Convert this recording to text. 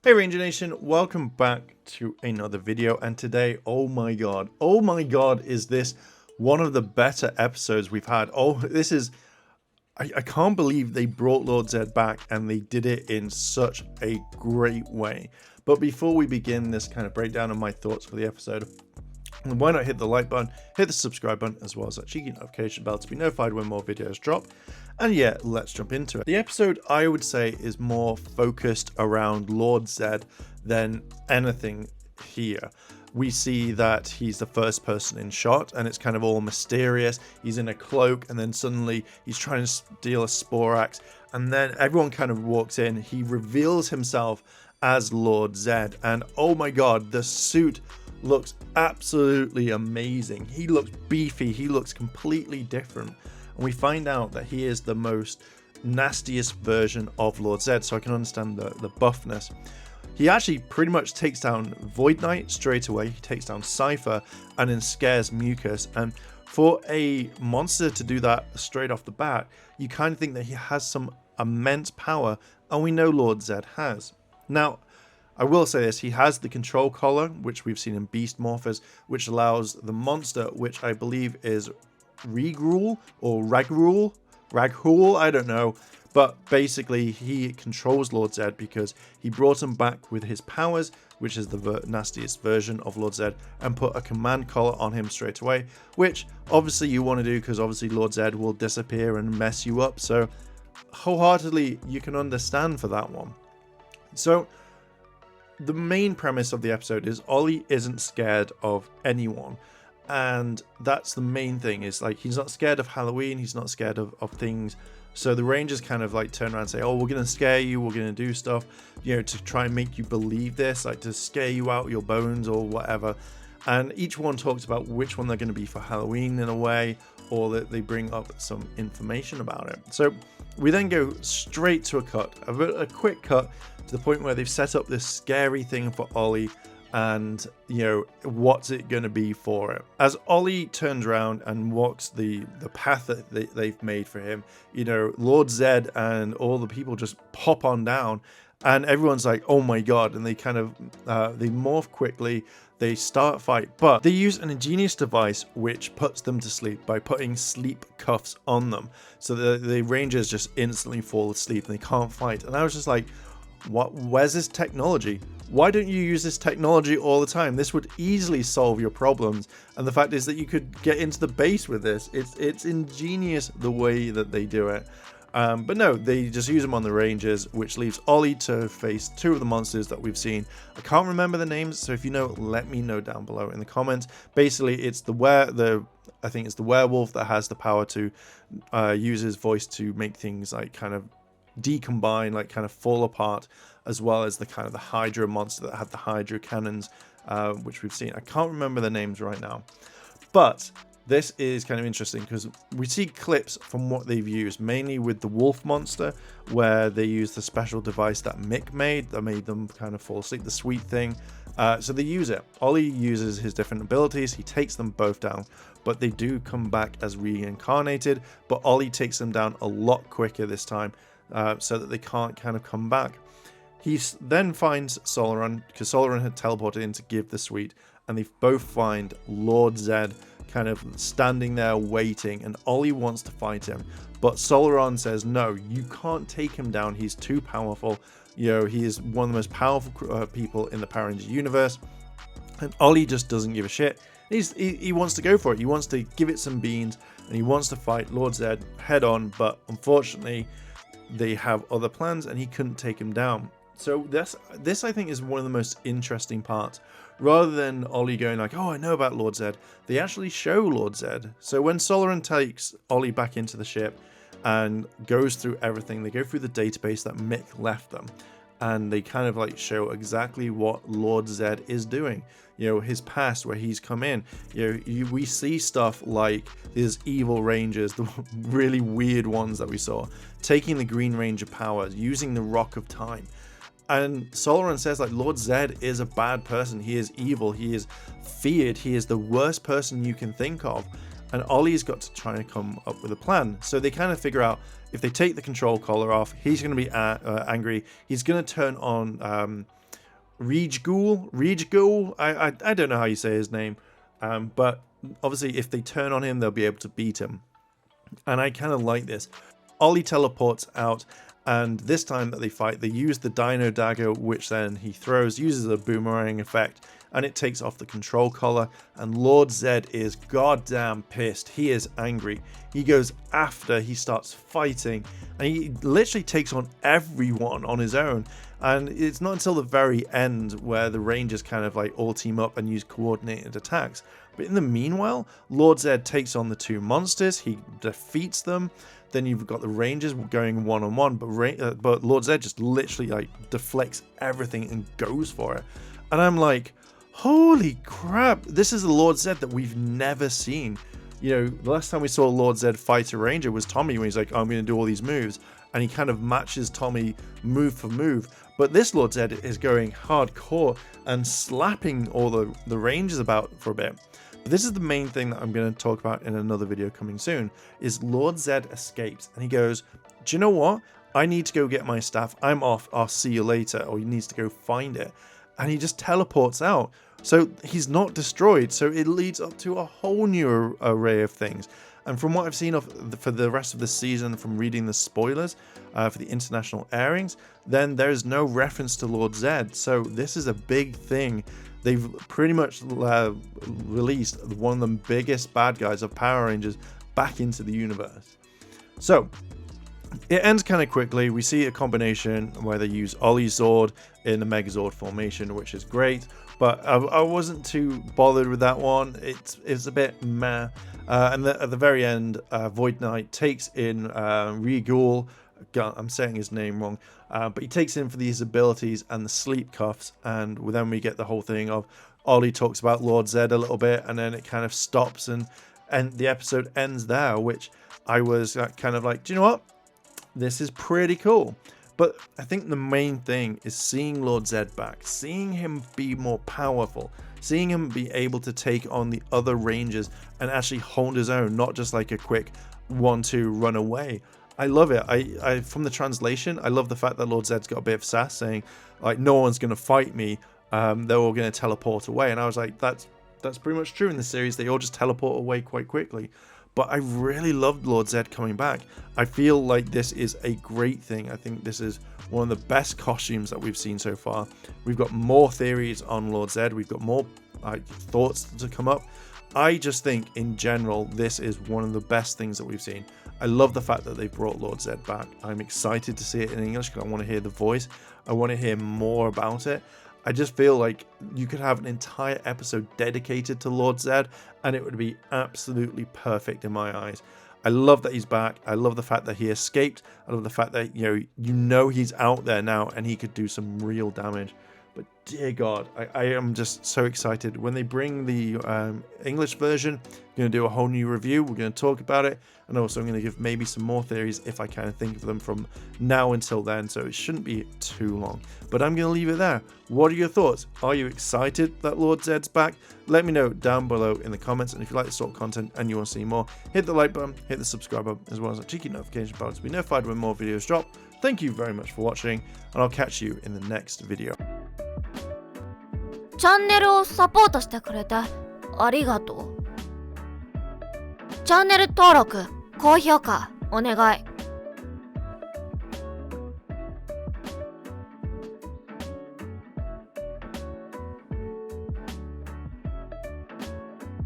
Hey Ranger Nation, welcome back to another video, and today, oh my god, is this one of the better episodes we've had. I can't believe they brought Lord Zedd back and they did it in such a great way. But before we begin this kind of breakdown of my thoughts for the episode, why not hit the like button, hit the subscribe button, as well as that cheeky notification bell to be notified when more videos drop. And yeah, let's jump into it. The episode, I would say, is more focused around Lord Zedd than anything here. We see that he's the first person in shot, and it's kind of all mysterious. He's in a cloak, and then suddenly he's trying to steal a Sporax, and then everyone kind of walks in. He reveals himself as Lord Zedd, and oh my god, the suit looks absolutely amazing. He looks beefy, he looks completely different, and we find out that he is the most nastiest version of Lord Zedd, so I can understand the buffness. He actually pretty much takes down Void Knight straight away. He takes down Cypher and then scares Mucus, and for a monster to do that straight off the bat, you kind of think that he has some immense power, and we know Lord Zedd has. Now, I will say this, he has the control collar, which we've seen in Beast Morphers, which allows the monster, which I believe is Regrul or Raghul, I don't know, but basically he controls Lord Zedd because he brought him back with his powers, which is the nastiest version of Lord Zedd, and put a command collar on him straight away, which obviously you want to do because obviously Lord Zedd will disappear and mess you up, so wholeheartedly you can understand for that one. So the main premise of the episode is Ollie isn't scared of anyone, and that's the main thing. Is like, he's not scared of Halloween, he's not scared of things. So the Rangers kind of like turn around and say, oh, we're gonna scare you, we're gonna do stuff, you know, to try and make you believe this, like to scare you out your bones or whatever. And each one talks about which one they're going to be for Halloween in a way, or that they bring up some information about it. So we then go straight to a quick cut to the point where they've set up this scary thing for Ollie, and you know, what's it going to be for it. As Ollie turns around and walks the path that they've made for him, you know, Lord Zedd and all the people just pop on down, and everyone's like, oh my god, and they kind of they morph quickly. They start a fight, but they use an ingenious device which puts them to sleep by putting sleep cuffs on them, so the Rangers just instantly fall asleep and they can't fight. And I was just like, what? Where's this technology? Why don't you use this technology all the time? This would easily solve your problems. And the fact is that you could get into the base with this. It's ingenious the way that they do it. But no, they just use them on the Rangers, which leaves Ollie to face two of the monsters that we've seen. I can't remember the names, so if you know, let me know down below in the comments. Basically, it's I think it's the werewolf that has the power to use his voice to make things like kind of decombine, like kind of fall apart, as well as the kind of the Hydra monster that had the Hydra cannons, which we've seen. I can't remember the names right now, but this is kind of interesting because we see clips from what they've used, mainly with the wolf monster, where they use the special device that Mick made that made them kind of fall asleep, the sweet thing. So they use it. Ollie uses his different abilities, he takes them both down, but they do come back as reincarnated, but Ollie takes them down a lot quicker this time, so that they can't kind of come back. He then finds Solaron, because Solaron had teleported in to give the sweet, and they both find Lord Zedd kind of standing there waiting, and Ollie wants to fight him, but Solaron says, no, you can't take him down, he's too powerful. You know, he is one of the most powerful people in the Power Ranger universe, and Ollie just doesn't give a shit. He wants to go for it, he wants to give it some beans, and he wants to fight Lord Zedd head on, but unfortunately they have other plans and he couldn't take him down. So this I think is one of the most interesting parts. Rather than Ollie going like, oh, I know about Lord Zedd, they actually show Lord Zedd. So when Solaron takes Ollie back into the ship and goes through everything, they go through the database that Mick left them, and they kind of like show exactly what Lord Zedd is doing. You know, his past, where he's come in. You know, we see stuff like these evil Rangers, the really weird ones that we saw, taking the Green Ranger powers, using the Rock of Time. And Solaron says like, Lord Zedd is a bad person, he is evil, he is feared, he is the worst person you can think of. And Ollie's got to try and come up with a plan. So they kind of figure out, if they take the control collar off, he's going to be angry, he's going to turn on Rijgul. I don't know how you say his name, but obviously if they turn on him, they'll be able to beat him. And I kind of like this. Ollie teleports out, and this time that they fight, they use the Dino dagger, which then he throws, uses a boomerang effect, and it takes off the control collar, and Lord Zedd is goddamn pissed. He is angry. He goes after, he starts fighting, and he literally takes on everyone on his own. And it's not until the very end where the Rangers kind of like all team up and use coordinated attacks. But in the meanwhile, Lord Zedd takes on the two monsters, he defeats them. Then you've got the Rangers going one-on-one, but Lord Zedd just literally like deflects everything and goes for it. And I'm like, holy crap, this is the Lord Zedd that we've never seen. You know, the last time we saw Lord Zedd fight a Ranger was Tommy, when he's like, oh, I'm going to do all these moves. And he kind of matches Tommy move for move. But this Lord Zedd is going hardcore and slapping all the Rangers about for a bit. But this is the main thing that I'm going to talk about in another video coming soon, is Lord Zedd escapes. And he goes, do you know what? I need to go get my staff. I'm off. I'll see you later. Or he needs to go find it. And he just teleports out. So he's not destroyed. So it leads up to a whole new array of things. And from what I've seen for the rest of the season, from reading the spoilers for the international airings, then there's no reference to Lord Zedd. So this is a big thing. They've pretty much released one of the biggest bad guys of Power Rangers back into the universe. So it ends kind of quickly. We see a combination where they use Ollie's Zord in the Megazord formation, which is great. But I wasn't too bothered with that one. It's a bit meh. And at the very end, Void Knight takes in Rijgul. I'm saying his name wrong. But he takes in for these abilities and the sleep cuffs. And then we get the whole thing of Ollie talks about Lord Zedd a little bit. And then it kind of stops and the episode ends there, which I was kind of like, do you know what? This is pretty cool. But I think the main thing is seeing Lord Zedd back, seeing him be more powerful, seeing him be able to take on the other Rangers and actually hold his own, not just like a quick 1-2 run away. I love it. I from the translation, I love the fact that Lord Zedd's got a bit of sass, saying like, no one's going to fight me. They're all going to teleport away. And I was like, that's pretty much true in the series. They all just teleport away quite quickly. But I really loved Lord Zedd coming back. I feel like this is a great thing. I think this is one of the best costumes that we've seen so far. We've got more theories on Lord Zedd. We've got more thoughts to come up. I just think in general, this is one of the best things that we've seen. I love the fact that they brought Lord Zedd back. I'm excited to see it in English because I want to hear the voice. I want to hear more about it. I just feel like you could have an entire episode dedicated to Lord Zedd and it would be absolutely perfect in my eyes. I love that he's back. I love the fact that he escaped. I love the fact that you know he's out there now and he could do some real damage. But dear God, I am just so excited. When they bring the English version, we're going to do a whole new review. We're going to talk about it. And also I'm going to give maybe some more theories if I can think of them from now until then. So it shouldn't be too long. But I'm going to leave it there. What are your thoughts? Are you excited that Lord Zedd's back? Let me know down below in the comments. And if you like this sort of content and you want to see more, hit the like button, hit the subscribe button, as well as a cheeky notification bell to be notified when more videos drop. Thank you very much for watching, and I'll catch you in the next video. チャンネルをサポートしてくれてありがとう。チャンネル登録、高評価お願い。